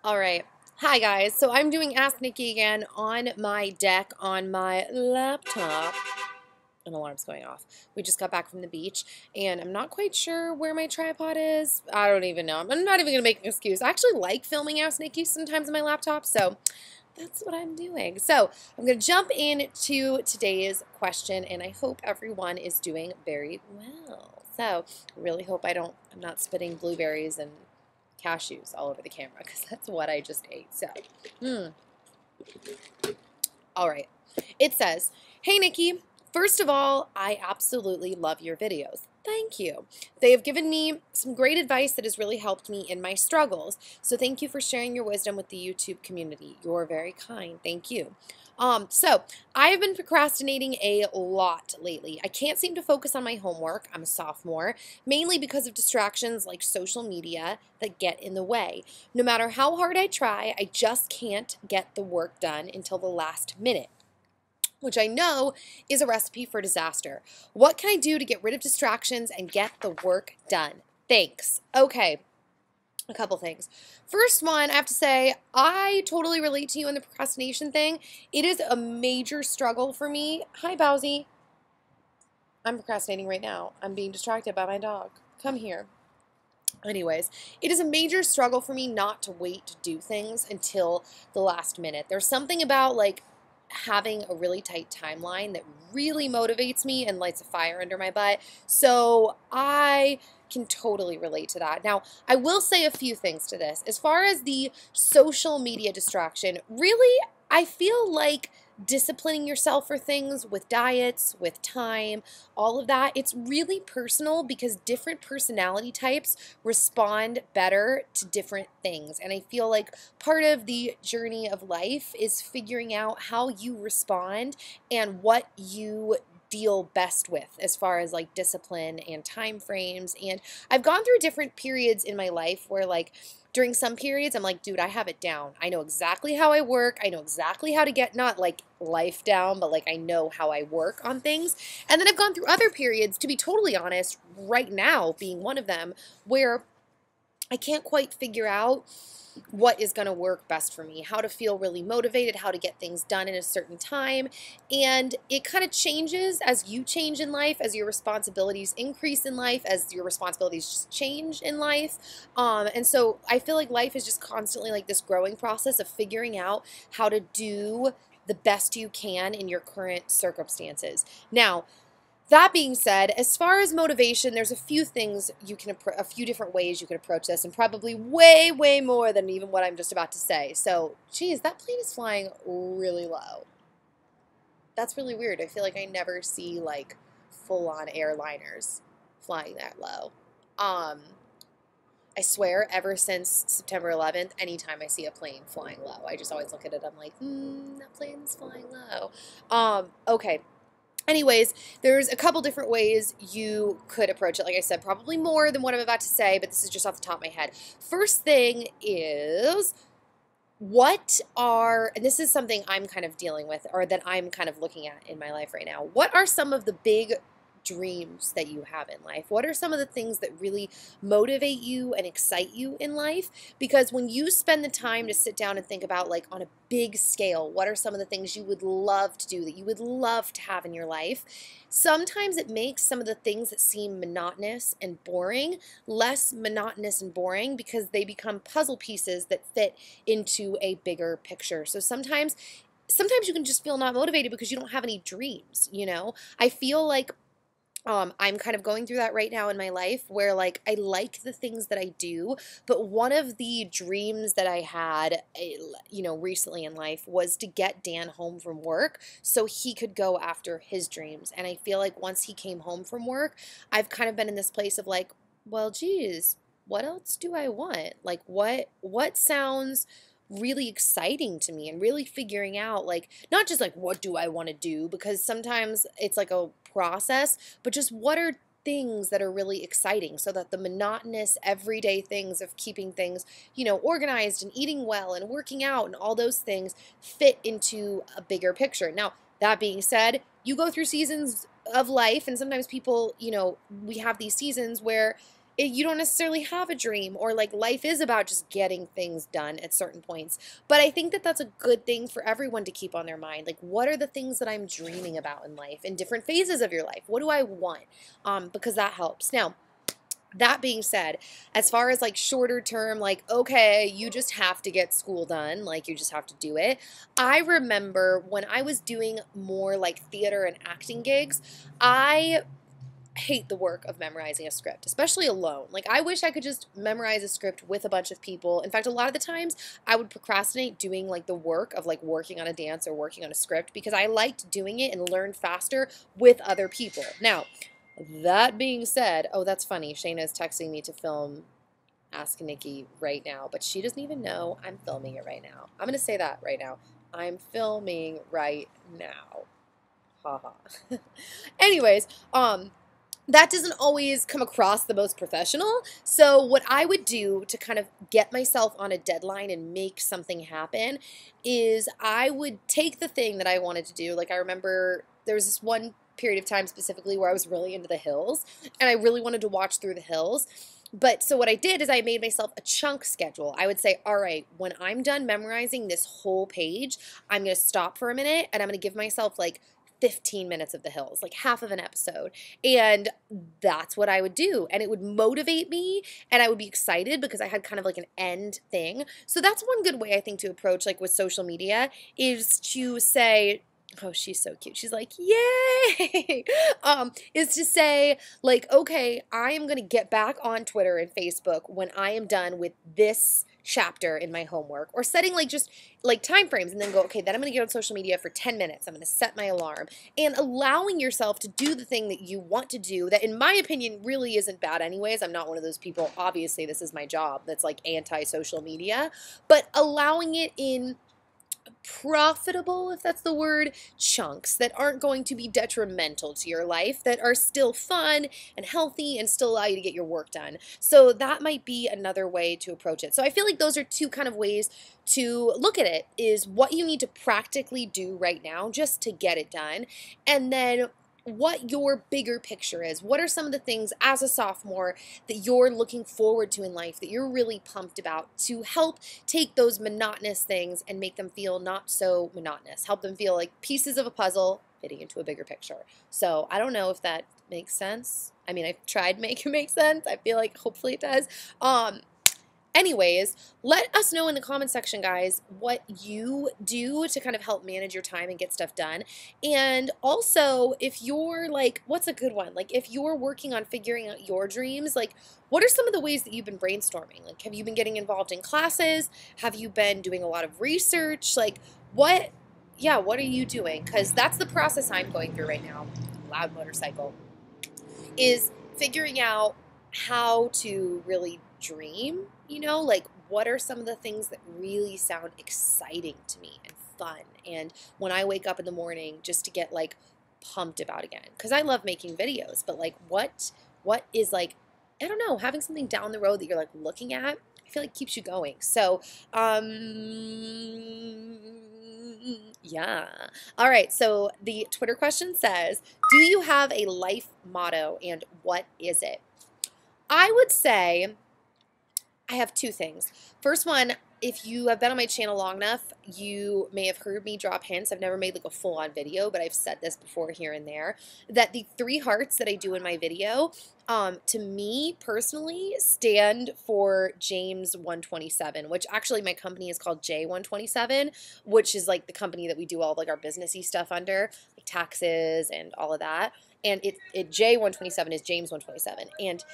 All right. Hi, guys. So I'm doing Asknikkip again on my deck on my laptop. An alarm's going off. We just got back from the beach, and I'm not quite sure where my tripod is. I don't even know. I'm not even going to make an excuse. I actually like filming Asknikkip sometimes on my laptop, so that's what I'm doing. So I'm going to jump into today's question, and I hope everyone is doing very well. So I really hope I'm not spitting blueberries and cashews all over the camera because that's what I just ate. So, all right. It says, "Hey Nikki, first of all, I absolutely love your videos. Thank you. They have given me some great advice that has really helped me in my struggles. So thank you for sharing your wisdom with the YouTube community. You're very kind. Thank you. So I have been procrastinating a lot lately. I can't seem to focus on my homework. I'm a sophomore, mainly because of distractions like social media that get in the way. No matter how hard I try, I just can't get the work done until the last minute, which I know is a recipe for disaster. What can I do to get rid of distractions and get the work done? Thanks." Okay, a couple things. First one, I have to say, I totally relate to you in the procrastination thing. It is a major struggle for me. Hi, Bowsy. I'm procrastinating right now. I'm being distracted by my dog. Come here. Anyways, it is a major struggle for me not to wait to do things until the last minute. There's something about like having a really tight timeline that really motivates me and lights a fire under my butt. So I can totally relate to that. Now, I will say a few things to this. As far as the social media distraction, really, I feel like disciplining yourself for things with diets, with time, all of that, it's really personal because different personality types respond better to different things. And I feel like part of the journey of life is figuring out how you respond and what you deal best with as far as like discipline and time frames. And I've gone through different periods in my life where like during some periods I'm like, dude, I have it down. I know exactly how I work. I know exactly how to get not like life down, but like I know how I work on things. And then I've gone through other periods, to be totally honest, right now being one of them, where I can't quite figure out what is going to work best for me, how to feel really motivated, how to get things done in a certain time. And it kind of changes as you change in life, as your responsibilities increase in life, as your responsibilities just change in life. And so I feel like life is just constantly like this growing process of figuring out how to do the best you can in your current circumstances. Now, that being said, as far as motivation, there's a few things you can, a few different ways you can approach this, and probably way, way more than even what I'm just about to say. So, geez, that plane is flying really low. That's really weird. I feel like I never see like full-on airliners flying that low. I swear, ever since September 11th, anytime I see a plane flying low, I just always look at it. I'm like, that plane's flying low. Okay. Anyways, there's a couple different ways you could approach it. Like I said, probably more than what I'm about to say, but this is just off the top of my head. First thing is, and this is something I'm kind of dealing with, or that I'm kind of looking at in my life right now. What are some of the big dreams that you have in life? What are some of the things that really motivate you and excite you in life? Because when you spend the time to sit down and think about, like, on a big scale, what are some of the things you would love to do, that you would love to have in your life, sometimes it makes some of the things that seem monotonous and boring less monotonous and boring because they become puzzle pieces that fit into a bigger picture. So sometimes you can just feel not motivated because you don't have any dreams, you know? I feel like I'm kind of going through that right now in my life where like I like the things that I do, but one of the dreams that I had, recently in life was to get Dan home from work so he could go after his dreams. And I feel like once he came home from work, I've kind of been in this place of like, well, geez, what else do I want? Like what sounds really exciting to me, and really figuring out like not just like what do I want to do, because sometimes it's like a process, but just what are things that are really exciting so that the monotonous everyday things of keeping things, organized and eating well and working out and all those things fit into a bigger picture. Now, that being said, you go through seasons of life, and sometimes people, we have these seasons where you don't necessarily have a dream, or like life is about just getting things done at certain points. But I think that that's a good thing for everyone to keep on their mind. Like, what are the things that I'm dreaming about in life, in different phases of your life? What do I want? Because that helps. Now, that being said, as far as like shorter term, like, okay, you just have to get school done, like you just have to do it. I remember when I was doing more like theater and acting gigs, I hate the work of memorizing a script, especially alone. Like, I wish I could just memorize a script with a bunch of people. In fact, a lot of the times I would procrastinate doing like the work of like working on a dance or working on a script because I liked doing it and learned faster with other people. Now, that being said, oh, that's funny. Shayna is texting me to film Asknikkip right now, but she doesn't even know I'm filming it right now. I'm going to say that right now. I'm filming right now. Haha. Anyways, that doesn't always come across the most professional. So what I would do to kind of get myself on a deadline and make something happen is I would take the thing that I wanted to do. Like, I remember there was this one period of time specifically where I was really into the hills and I really wanted to watch through the hills. But so what I did is I made myself a chunk schedule. I would say, all right, when I'm done memorizing this whole page, I'm going to stop for a minute and I'm going to give myself like 15 minutes of the hills, like half of an episode. And that's what I would do. And it would motivate me and I would be excited because I had kind of like an end thing. So that's one good way I think to approach like with social media is to say, oh, she's so cute. She's like, yay! Is to say, like, okay, I am going to get back on Twitter and Facebook when I am done with this chapter in my homework, or setting like just like time frames and then go, okay, then I'm going to get on social media for 10 minutes. I'm going to set my alarm, and allowing yourself to do the thing that you want to do that, in my opinion, really isn't bad anyways. I'm not one of those people. Obviously, this is my job that's like anti-social media, but allowing it in profitable, if that's the word, chunks that aren't going to be detrimental to your life, that are still fun and healthy and still allow you to get your work done. So that might be another way to approach it. So I feel like those are two kind of ways to look at it, is what you need to practically do right now just to get it done, and then what your bigger picture is. What are some of the things as a sophomore that you're looking forward to in life, that you're really pumped about, to help take those monotonous things and make them feel not so monotonous, help them feel like pieces of a puzzle fitting into a bigger picture. So I don't know if that makes sense. I mean, I've tried to make it make sense. I feel like hopefully it does. Anyways, let us know in the comment section, guys, what you do to kind of help manage your time and get stuff done. And also, if you're like, what's a good one? Like, if you're working on figuring out your dreams, like, what are some of the ways that you've been brainstorming? Like, have you been getting involved in classes? Have you been doing a lot of research? Like, what are you doing? Because that's the process I'm going through right now. Loud motorcycle. Is figuring out how to really dream, like what are some of the things that really sound exciting to me and fun, and when I wake up in the morning just to get like pumped about again, because I love making videos, but like what is like, I don't know, having something down the road that you're like looking at, I feel like keeps you going. So yeah. All right, so the Twitter question says, do you have a life motto and what is it? I would say I have two things. First one, if you have been on my channel long enough, you may have heard me drop hints. I've never made like a full-on video, but I've said this before here and there, that the 3 hearts that I do in my video, to me personally, stand for James 127, which actually my company is called J127, which is like the company that we do all of like our businessy stuff under, like taxes and all of that. And it J127 is James 127. And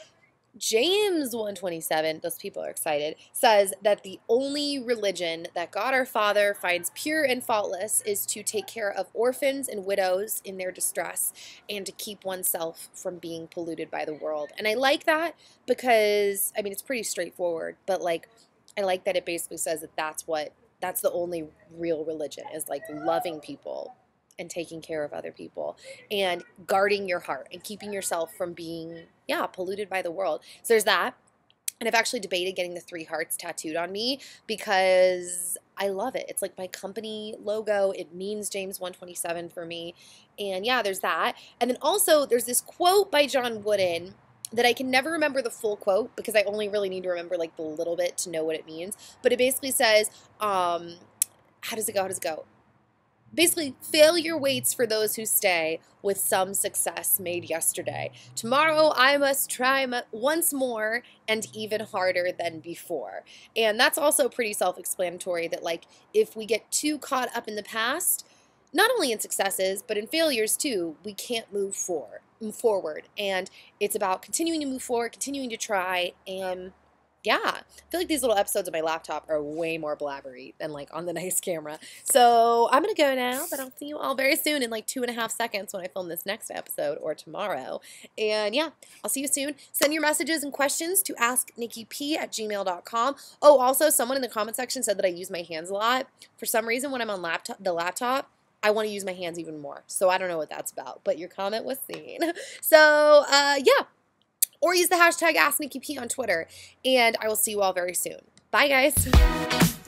James 127, those people are excited, says that the only religion that God our Father finds pure and faultless is to take care of orphans and widows in their distress and to keep oneself from being polluted by the world. And I like that because, I mean, it's pretty straightforward, but like, I like that it basically says that that's the only real religion, is like loving people and taking care of other people and guarding your heart and keeping yourself from being, polluted by the world. So there's that. And I've actually debated getting the 3 hearts tattooed on me because I love it. It's like my company logo. It means James 127 for me. And yeah, there's that. And then also there's this quote by John Wooden that I can never remember the full quote because I only really need to remember like the little bit to know what it means. But it basically says, how does it go? How does it go? Basically, failure waits for those who stay with some success made yesterday. Tomorrow, I must try once more and even harder than before. And that's also pretty self-explanatory that, like, if we get too caught up in the past, not only in successes, but in failures too, we can't move forward. And it's about continuing to move forward, continuing to try, and yeah, I feel like these little episodes of my laptop are way more blabbery than like on the nice camera. So I'm going to go now, but I'll see you all very soon in like 2.5 seconds when I film this next episode or tomorrow. And yeah, I'll see you soon. Send your messages and questions to asknikkip@gmail.com. Oh, also someone in the comment section said that I use my hands a lot. For some reason, when I'm on the laptop, I want to use my hands even more. So I don't know what that's about, but your comment was seen. So yeah. Or use the hashtag Asknikkip on Twitter. And I will see you all very soon. Bye, guys.